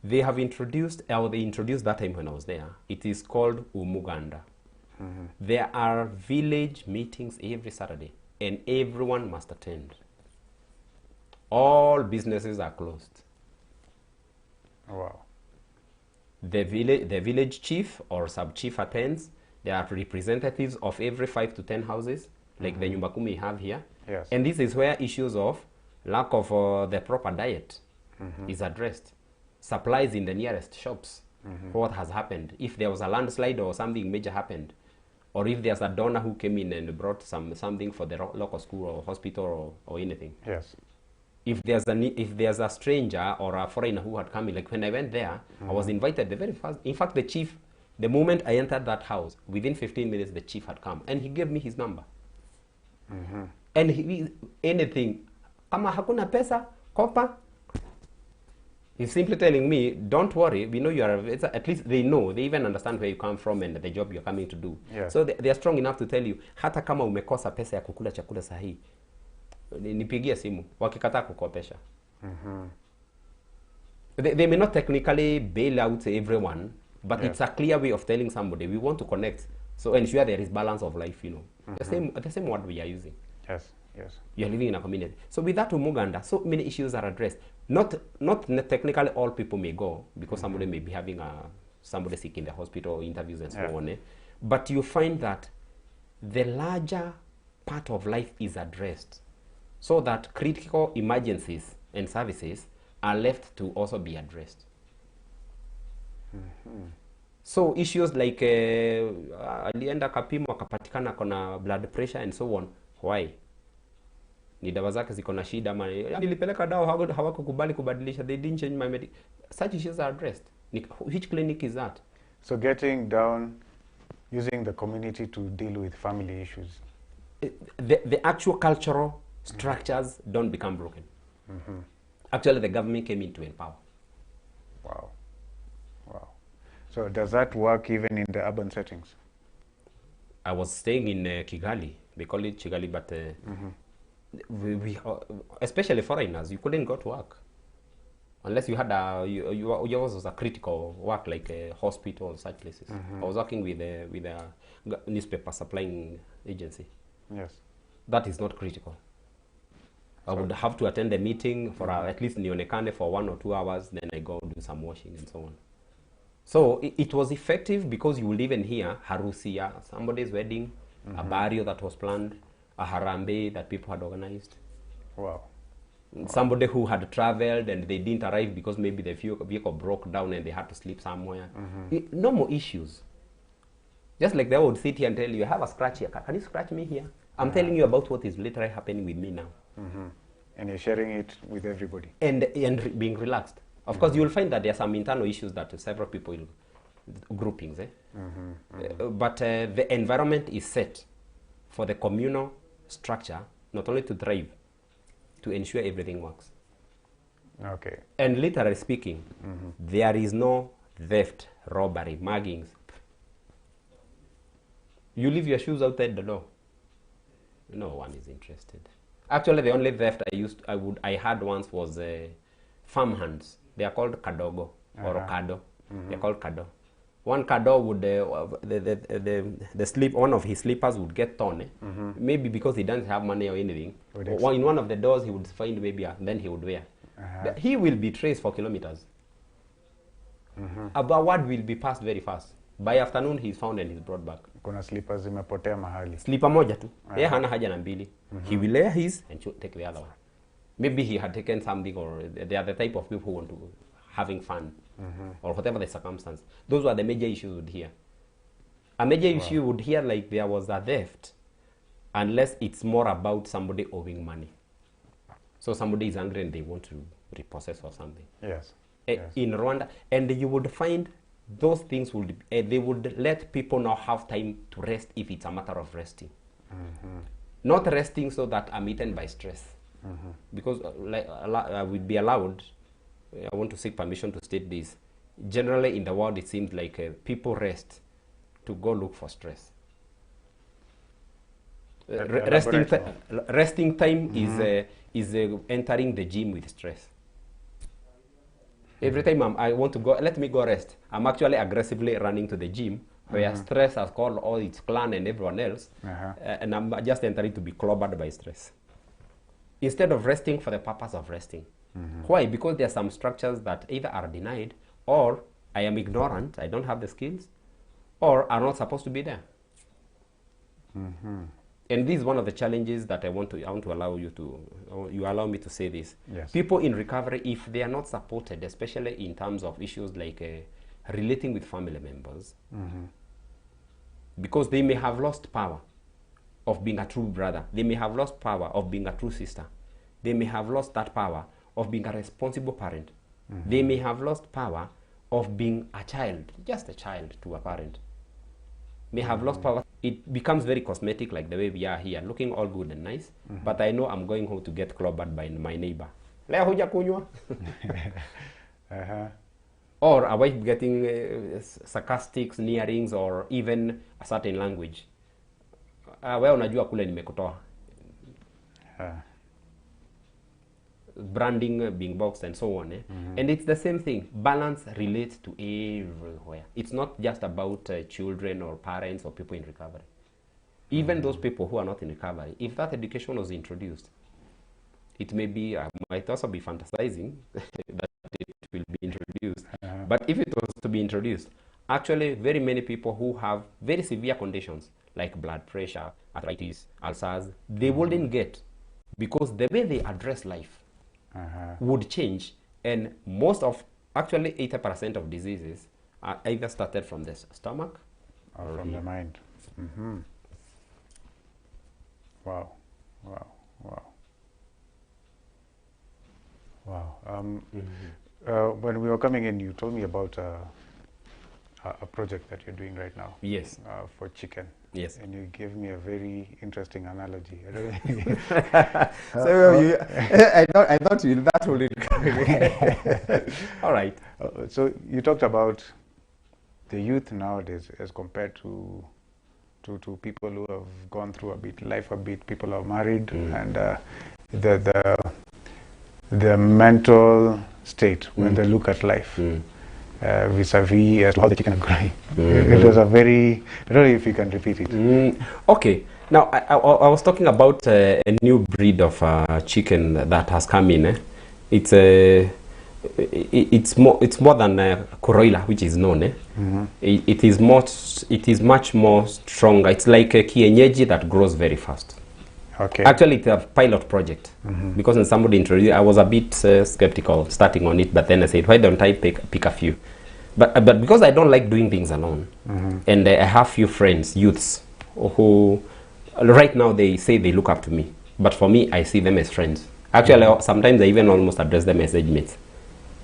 they have introduced, or they introduced that time when I was there, it is called Umuganda. There are village meetings every Saturday, and everyone must attend. All businesses are closed. Wow. The village chief or sub-chief attends. There are representatives of every 5 to 10 houses, like the Nyumba Kumi we have here. Yes. And this is where issues of lack of the proper diet is addressed. Supplies in the nearest shops. What has happened? If there was a landslide or something major happened, or if there's a donor who came in and brought something for the local school or hospital or anything. Yes. If there's a stranger or a foreigner who had come in, like when I went there, I was invited the very first. In fact, the chief, the moment I entered that house, within 15 minutes, the chief had come and he gave me his number. And anything, kama hakuna pesa, kopa. He's simply telling me, don't worry, we know you are, at least they know, they even understand where you come from and the job you're coming to do. Yes. So they are strong enough to tell you, hata kama umekosa pesa ya kukula chakula sahihi, nipigie simu, wakikataa kukopesha. They may not technically bail out everyone, but it's a clear way of telling somebody, we want to connect, so ensure there is balance of life, you know. The same word we are using. Yes. Yes. You're living in a community. So with that Umuganda, so many issues are addressed. Not technically all people may go, because somebody may be having somebody sick in the hospital, interviews and so on. But you find that the larger part of life is addressed, so that critical emergencies and services are left to also be addressed. So issues like alienda kapimo akapatikana kona blood pressure and so on. Why? Ni dawa zake ziko na shida ama nilipeleka dawa hawakukubali kubadilisha, they didn't change my medic. Such issues are addressed. Which clinic is that? So getting down, using the community to deal with family issues. The actual cultural structures don't become broken. Actually, the government came in to empower. Wow. Wow. So does that work even in the urban settings? I was staying in Kigali. They call it Kigali, but we especially foreigners, you couldn't go to work unless you had yours was a critical work, like a hospital or such places. I was working with a newspaper supplying agency. Yes. That is not critical. I would have to attend a meeting for at least nionekane for 1 or 2 hours, then I go do some washing and so on. So it was effective because you will even hear harusia, somebody's wedding, a burial that was planned, a harambe that people had organized. Wow. Somebody who had traveled and they didn't arrive because maybe the vehicle broke down and they had to sleep somewhere. No more issues. Just like they would sit here and tell you, I have a scratch here. Can you scratch me here? I'm telling you about what is literally happening with me now. And you're sharing it with everybody. And being relaxed. Of course, you will find that there are some internal issues that several people, groupings. But the environment is set for the communal structure, not only to thrive, to ensure everything works. Okay. And literally speaking, there is no theft, robbery, muggings. You leave your shoes outside the door. No one is interested. Actually, the only theft I had once was farm hands. They are called kadogo. or a kado. They're called kado. One kado would, one of his slippers would get torn, maybe because he doesn't have money or anything. Or in one of the doors he would find maybe, then he would wear. He will be traced for kilometers. About what will be passed very fast. By afternoon he's found and he's brought back. Kuna slippers zimepotea mahali. Slipper moja tu. Yeye hana haja na mbili. He will wear his and take the other one. Maybe he had taken something, or they are the type of people who want to having fun, or whatever the circumstance. Those were the major issues would hear. A major issue would hear like there was a theft, unless it's more about somebody owing money. So somebody is angry and they want to repossess or something. Yes. In Rwanda, and you would find those things would they would let people now have time to rest if it's a matter of resting. Not resting so that I'm eaten by stress. Because I would be allowed, I want to seek permission to state this. Generally in the world it seems like people rest to go look for stress. Resting time is entering the gym with stress. Every time I want to go, let me go rest, I'm actually aggressively running to the gym where stress has called all its clan and everyone else, and I'm just entering to be clobbered by stress. Instead of resting for the purpose of resting. Why? Because there are some structures that either are denied, or I am ignorant, I don't have the skills, or are not supposed to be there. And this is one of the challenges that I want to allow you to, you allow me to say this. Yes. People in recovery, if they are not supported, especially in terms of issues like relating with family members, because they may have lost power of being a true brother, they may have lost power of being a true sister, they may have lost that power of being a responsible parent, they may have lost power of being a child, just a child to a parent, may have lost power. It becomes very cosmetic, like the way we are here, looking all good and nice, but I know I'm going home to get clobbered by my neighbor. Or a wife getting sarcastic sneerings, or even a certain language. Wewe unajua kule nimekutoa. Branding being boxed and so on. And it's the same thing. Balance relates to everywhere. It's not just about children or parents or people in recovery. Even those people who are not in recovery, if that education was introduced, it may be, might also be fantasizing that it will be introduced. But if it was to be introduced, actually very many people who have very severe conditions like blood pressure, arthritis, ulcers, they wouldn't get, because the way they address life would change, and most of, actually 80% of diseases are either started from the stomach or from the mind. Wow. When we were coming in, you told me about a project that you're doing right now. Yes. For chicken. Yes. And you gave me a very interesting analogy. So I thought you that would it. All right. So you talked about the youth nowadays as compared to people who have gone through life a bit. People are married, and the mental state when they look at life. Vis-a-vis as to how the chicken are growing. It was a very, I don't know if you can repeat it. Okay. Now, I was talking about a new breed of chicken that has come in. It's more than Koroila, which is known. It is much more stronger. It's like a kienyeji that grows very fast. Okay. Actually, it's a pilot project, because when somebody introduced, I was a bit skeptical starting on it, but then I said, why don't I pick a few? But because I don't like doing things alone, and I have few friends, youths, who right now they say they look up to me, but for me, I see them as friends. Actually, sometimes I even almost address them as age mates,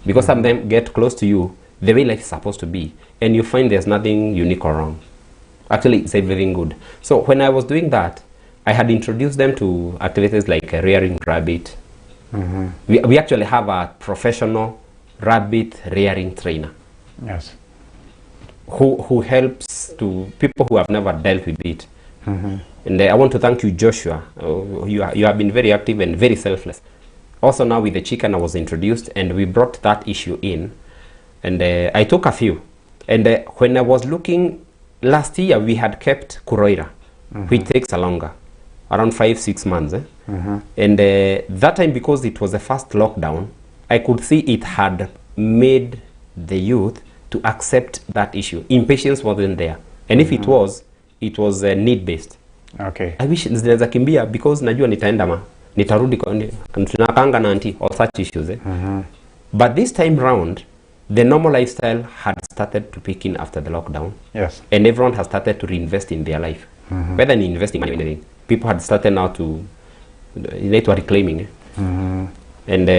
because some of them get close to you the way life is supposed to be, and you find there's nothing unique or wrong. Actually, it's everything good. So when I was doing that, I had introduced them to activities like rearing rabbit. We actually have a professional rabbit rearing trainer. Yes. Who helps to people who have never dealt with it. And I want to thank you, Joshua. You have been very active and very selfless. Also now with the chicken I was introduced, and we brought that issue in. And I took a few. And when I was looking, last year we had kept Kuroira, which takes a longer, around 5-6 months. And that time, because it was the first lockdown, I could see it had made the youth to accept that issue. Impatience wasn't there. And if it was need-based. Okay. I wish zinaweza kimbia because najua nitaenda nitarudi tunakanga na auntie or such issues. But this time round, the normal lifestyle had started to pick in after the lockdown. Yes. And everyone has started to reinvest in their life. Whether in investing or anything. People had started now to reclaiming. And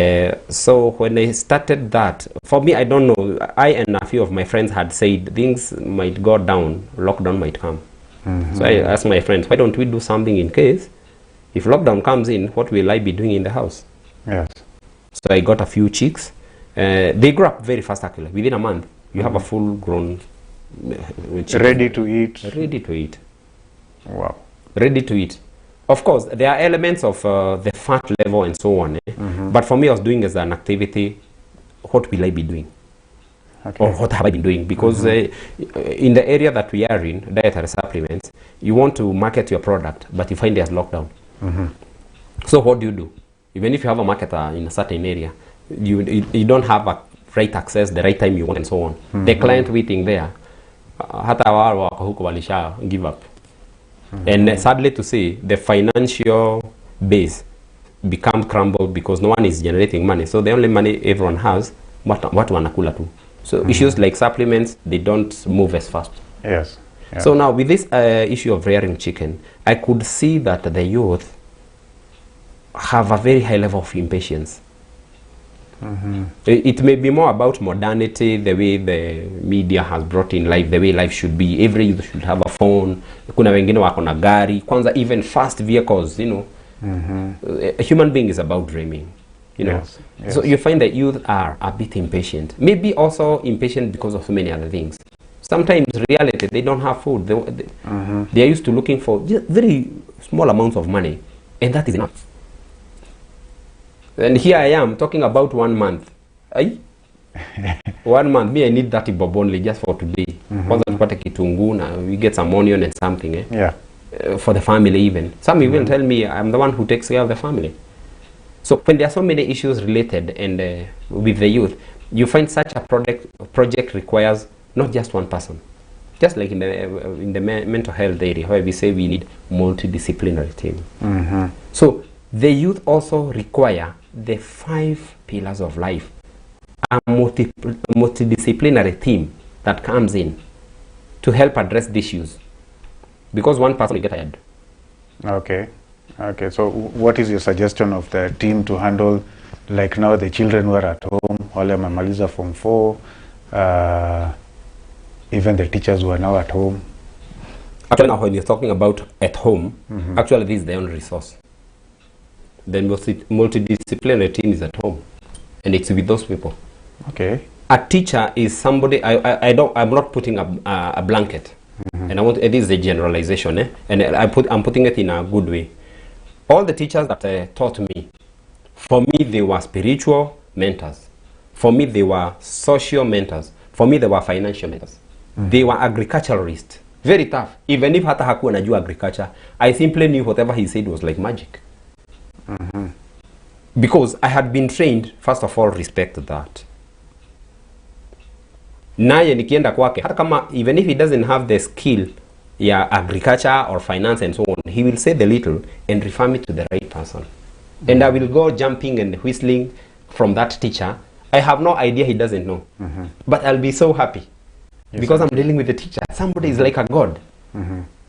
so when they started that, for me, I don't know, I and a few of my friends had said things might go down, lockdown might come. So I asked my friends, why don't we do something in case, if lockdown comes in, what will I be doing in the house? Yes. So I got a few chicks. They grew up very fast actually. Within a month, you have a full-grown chicken. Ready to eat. Ready to eat. Wow. Ready to eat. Of course, there are elements of the fat level and so on. But for me, I was doing as an activity, what will I be doing? Okay. Or what have I been doing? Because in the area that we are in, dietary supplements, you want to market your product, but you find there's lockdown. So what do? Even if you have a marketer in a certain area, you don't have a right access, the right time you want and so on. The client waiting there, hata wao wako huko walisha give up. And sadly to say, the financial base becomes crumbled because no one is generating money. So the only money everyone has, what wanakula tu. So issues like supplements, they don't move as fast. Yes. Yeah. So now with this issue of rearing chicken, I could see that the youth have a very high level of impatience. It may be more about modernity, the way the media has brought in life, the way life should be. Every youth should have a phone. Kuna wengine wako na gari. Kwanza even fast vehicles, you know. A human being is about dreaming, you know. Yes. Yes. So you find that youth are a bit impatient. Maybe also impatient because of so many other things. Sometimes reality, they don't have food. They are used to looking for just very small amounts of money, and that is enough. And here I am talking about 1 month. 1 month, me I need that bob only just for today. Kwanza tupate kitunguu na we get some onion and something. Yeah. For the family even. Some even tell me I'm the one who takes care of the family. So when there are so many issues related and with the youth, you find such a project requires not just one person. Just like in the mental health area where we say we need multidisciplinary team. So the youth also require the 5 pillars of life. A multidisciplinary team that comes in to help address the issues. Because one person will get tired. Okay. Okay. So what is your suggestion of the team to handle, like now the children who are at home, wale wamemaliza form 4, even the teachers who are now at home? Actually, now when you're talking about at home, actually this is the only resource. The multidisciplinary team is at home, and it's with those people. Okay. A teacher is somebody. I'm not putting a blanket, and I want it is a generalization, and I'm putting it in a good way. All the teachers that taught me, for me they were spiritual mentors. For me they were social mentors. For me they were financial mentors. They were agriculturalists. Very tough. Even if hata hakuwa najua agriculture, I simply knew whatever he said was like magic. Because I had been trained, first of all, respect that. Naye nikienda kwake, hata kama, even if he doesn't have the skill ya agriculture or finance and so on, he will say the little and refer me to the right person. And I will go jumping and whistling from that teacher. I have no idea he doesn't know. But I'll be so happy. Yes, because I'm dealing with the teacher. Somebody is like a god.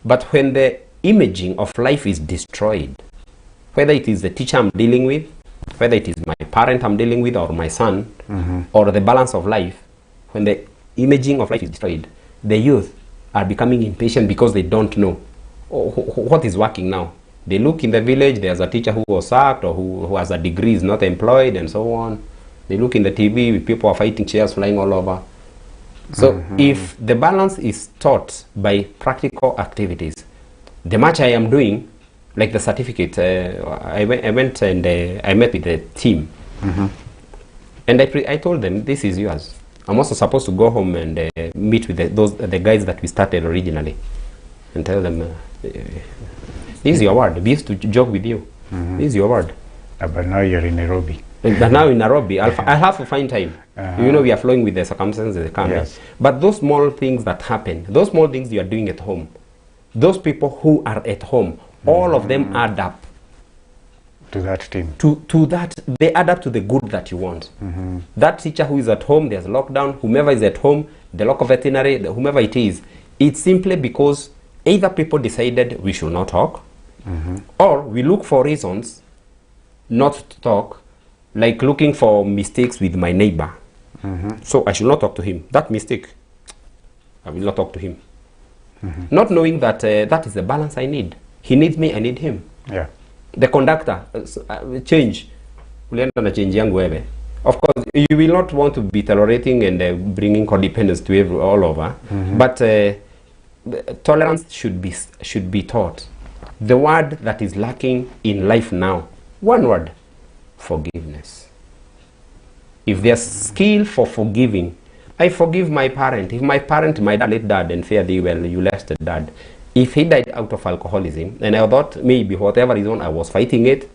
But when the imaging of life is destroyed, whether it is the teacher I'm dealing with, whether it is my parent I'm dealing with, or my son, or the balance of life, when the imaging of life is destroyed, the youth are becoming impatient because they don't know what is working now. They look in the village, there's a teacher who was sacked or who has a degree, is not employed, and so on. They look in the TV, people are fighting, chairs flying all over. So if the balance is taught by practical activities, the much I am doing, like the certificate, I went and I met with the team. And I told them, this is yours. I'm also supposed to go home and meet with the guys that we started originally and tell them, this is your word. We used to joke with you. This is your word. But now you're in Nairobi. But now in Nairobi, I'll have to find time. You know, we are flowing with the circumstances that come. Yes. But those small things that happen, those small things you are doing at home, those people who are at home, all of them add up. To that team. To that, they add up to the good that you want. That teacher who is at home, there's lockdown, whomever is at home, the local veterinary, whomever it is, it's simply because either people decided we should not talk, or we look for reasons not to talk, like looking for mistakes with my neighbor. So I should not talk to him. That mistake, I will not talk to him. Not knowing that that is the balance I need. He needs me, I need him. Yeah. The conductor, change. Of course, you will not want to be tolerating and bringing codependence to all over, but tolerance should be taught. The word that is lacking in life now, one word, forgiveness. If there's skill for forgiving, I forgive my parent. If my dad late dad and fare thee well, you left dad. If he died out of alcoholism, and I thought maybe whatever reason I was fighting it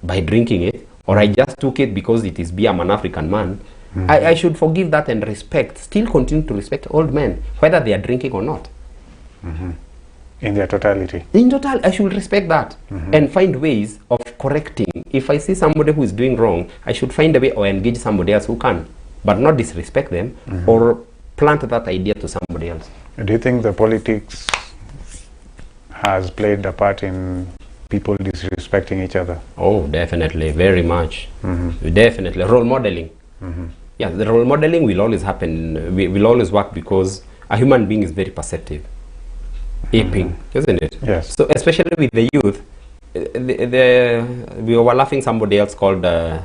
by drinking it, or I just took it because it is beer, I'm an African man, I should forgive that and respect, still continue to respect old men, whether they are drinking or not. In their totality. In total, I should respect that and find ways of correcting. If I see somebody who is doing wrong, I should find a way or engage somebody else who can, but not disrespect them or plant that idea to somebody else. Do you think the politics has played a part in people disrespecting each other? Oh, definitely, very much. Definitely. Role modeling. Yeah, the role modeling will always happen, will always work because a human being is very perceptive. Aping, isn't it? Yes. So especially with the youth, we were laughing, somebody else called, a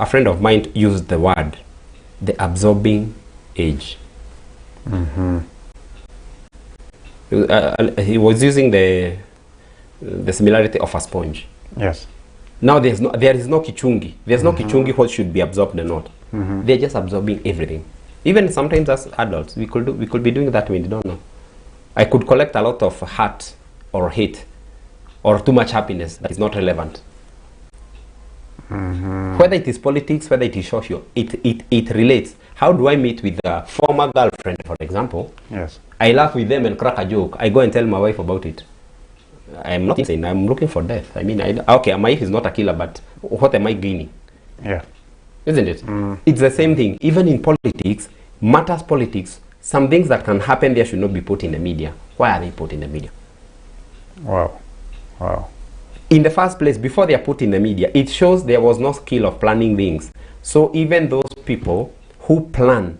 friend of mine used the word, the absorbing age. He was using the similarity of a sponge. Yes. Now there is no kichungi. There's no kichungi what should be absorbed or not. They're just absorbing everything. Even sometimes as adults, we could be doing that when we don't know. I could collect a lot of hurt or hate or too much happiness that is not relevant. Whether it is politics, whether it is social, it relates. How do I meet with a former girlfriend, for example? Yes. I laugh with them and crack a joke. I go and tell my wife about it. I'm not insane. I'm looking for death. I mean, okay, my wife is not a killer, but what am I gaining? Yeah. Isn't it? It's the same thing. Even in politics, matters politics, some things that can happen there should not be put in the media. Why are they put in the media? Wow. Wow. In the first place, before they are put in the media, it shows there was no skill of planning things. So even those people who plan,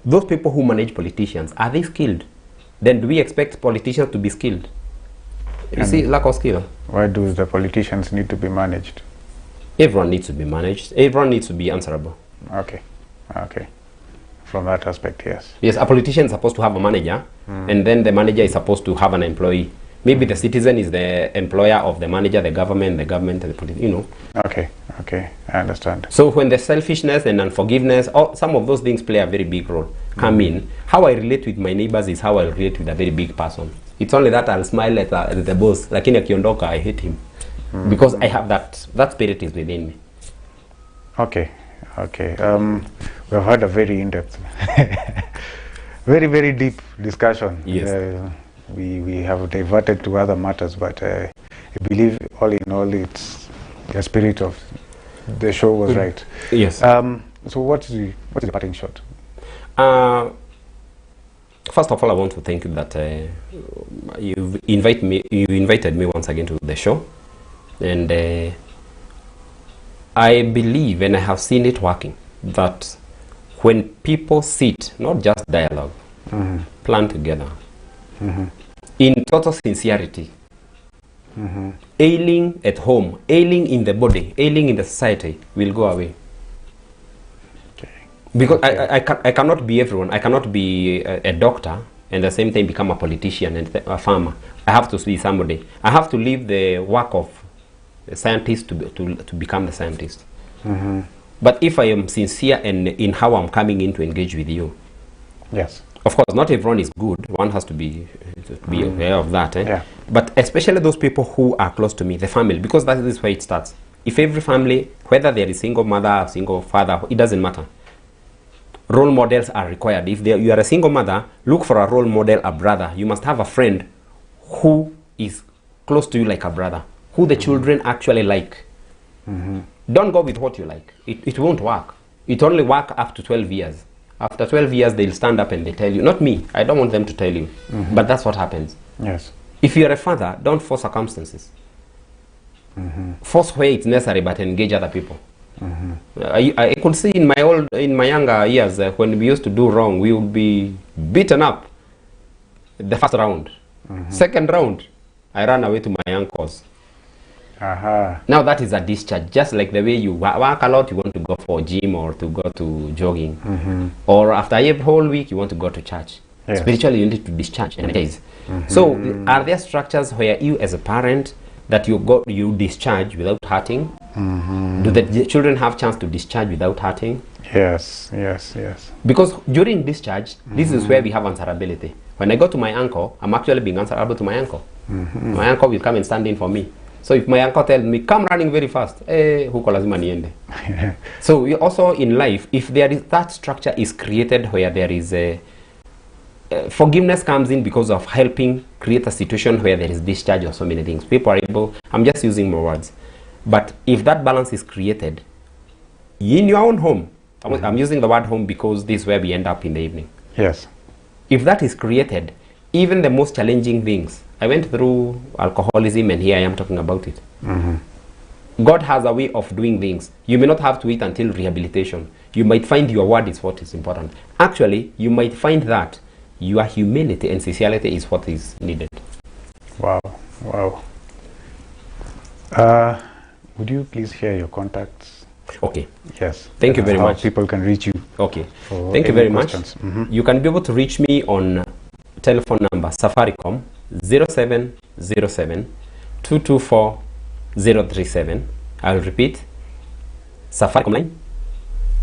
those people who manage politicians, are they skilled? Then do we expect politicians to be skilled? You see, lack of skill. Why do the politicians need to be managed? Everyone needs to be managed. Everyone needs to be answerable. Okay. Okay. From that aspect, yes. Yes, a politician is supposed to have a manager, and then the manager is supposed to have an employee. Maybe the citizen is the employer of the manager, the government and the politician, you know. Okay, okay, I understand. So when the selfishness and unforgiveness, some of those things play a very big role, come in. How I relate with my neighbors is how I relate with a very big person. It's only that I'll smile at the boss, lakini akiondoka, I hate him. Because I have that spirit is within me. Okay, okay. We've had a very in-depth, very, very deep discussion. Yes. We have diverted to other matters, but I believe all in all, it's the spirit of the show was right. Yes. So what's the parting shot? First of all, I want to thank you that you invited me once again to the show, and I believe, and I have seen it working, that when people sit, not just dialogue, plan together, in total sincerity, ailing at home, ailing in the body, ailing in the society will go away. Because I cannot be everyone. I cannot be a doctor and at the same time become a politician and a farmer. I have to be somebody. I have to leave the work of a scientist to become the scientist. But if I am sincere in how I'm coming in to engage with you, Yes. of course, not everyone is good. One has to be aware of that. Yeah. But especially those people who are close to me, the family, because that is where it starts. If every family, whether there is single mother or single father, it doesn't matter. Role models are required. If you are a single mother, look for a role model, a brother. You must have a friend who is close to you like a brother, who the children actually like. Don't go with what you like. It won't work. It only work up to 12 years. After 12 years, they'll stand up and they tell you. Not me. I don't want them to tell you. But that's what happens. Yes. If you're a father, don't force circumstances. Force where it's necessary, but engage other people. I could see in my younger years, when we used to do wrong, we would be beaten up. The first round. Second round, I ran away to my uncle's. Now that is a discharge, just like the way you work a lot, you want to go for gym or to go to jogging, or after a whole week you want to go to church. Yes. Spiritually, you need to discharge in days. So, are there structures where you, as a parent, that you discharge without hurting? Do the children have chance to discharge without hurting? Yes, yes, yes. Because during discharge, this is where we have answerability. When I go to my uncle, I'm actually being answerable to my uncle. My uncle will come and stand in for me. So if my uncle tells me, come running very fast, huko lazima niende. So we also in life, if there is that structure is created where there is a forgiveness comes in because of helping create a situation where there is discharge or so many things. People are able, I'm just using more words. But if that balance is created in your own home, I'm using the word home because this is where we end up in the evening. Yes. If that is created, even the most challenging things, I went through alcoholism and here I am talking about it. God has a way of doing things. You may not have to wait until rehabilitation. You might find your word is what is important. Actually, you might find that your humility and sincerity is what is needed. Wow, wow. Would you please share your contacts? Okay. Yes. Thank you very how much. People can reach you. Okay. Thank you very much. You can be able to reach me on telephone number Safaricom 0707 224 037. I'll repeat. Safaricom line.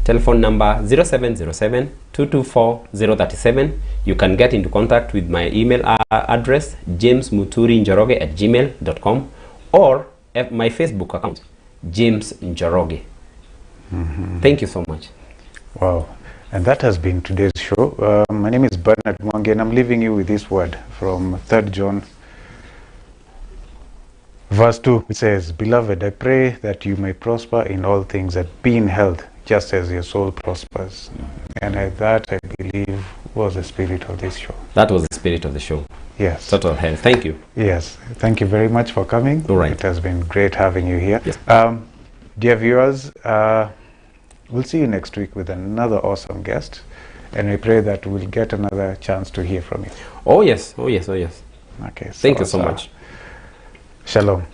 Telephone number 0707 224 037. You can get into contact with my email address jamesmuturinjoroge@gmail.com or at my Facebook account James Njoroge. Thank you so much. Wow. And that has been today's show. My name is Bernard Mwangi, and I'm leaving you with this word from 3 John verse 2, which says, Beloved, I pray that you may prosper in all things and be in health, just as your soul prospers. And that, I believe, was the spirit of this show. That was the spirit of the show. Yes. Total health. Thank you. Yes. Thank you very much for coming. All right. It has been great having you here. Yes. Dear viewers, we'll see you next week with another awesome guest, and we pray that we'll get another chance to hear from you. Oh yes, oh yes, oh yes. Okay. Thank you so much. Shalom.